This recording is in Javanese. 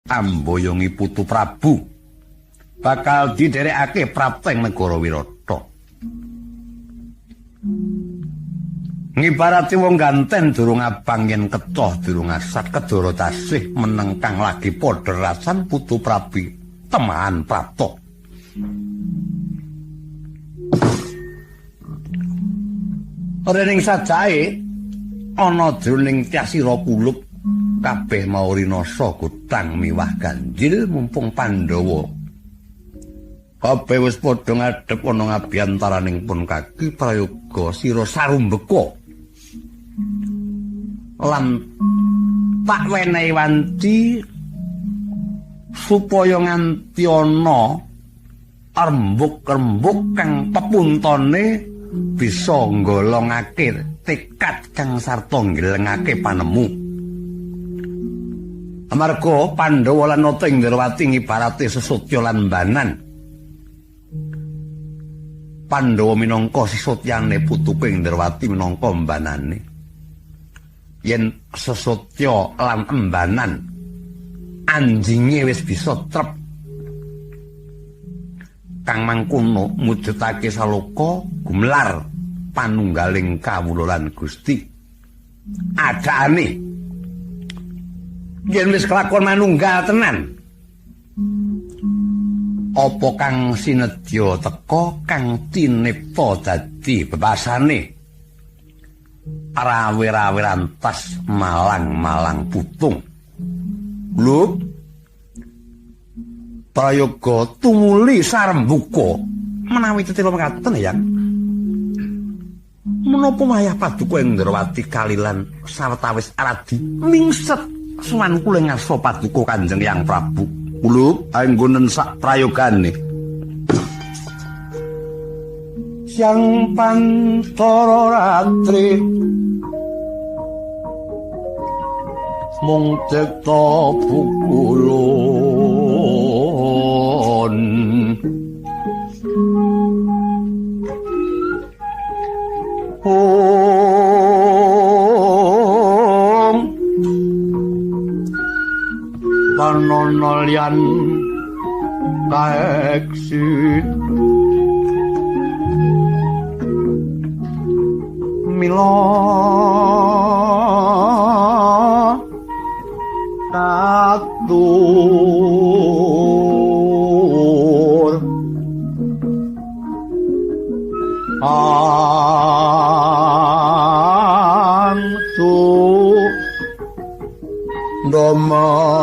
amboyongi putu Prabu bakal didherekake prapteng negara Wirata. Ngibarati wong ganten durung abang yen kecoh durung asat kedara tasih meneng kang lagi padha rasan putu Prabu temahan Prapta. Rening sajae ana jroning tyasira kulup kabeh maurinasa gutang miwah ganjil mumpung Pandhawa kabeh wis padha ngadhep ana ngabiyantaraning pun kaki prayoga sira sarumbeka lan tak wenehi wanci supaya nganti ana rembug-rembug kang pepuntone bisa nggolongake tekad kang sarta ngelengake panemu. Amarga Pandhawa lan Nata Indrawati ngibarate sesotya lan banan. Pandhawa minangka sesotyane putuke Indrawati minangka mbanane. Yen sesotya lan embanan anjinge wis bisa trep kang mangkono mujudake saloka gumlar panunggaling kawulolan Gusti. Adane yen wis kelakon manunggal tenan apa kang sinedya teka kang tinipta dadi bebasane rawe-rawe rantas malang-malang putung. Lho, prayoga tumuli sarembuka menawi tetira mekaten ya. Menapa wayah Paduka Indrawati kalilan sawetawis aradi mingset suwan kula ngarsa Paduka Kanjeng Hyang Prabu. Kula anggonen sak prayogane. Sang Pantara Ratri mung cipta pukulun panono liyan kaeksit mila atur antu doma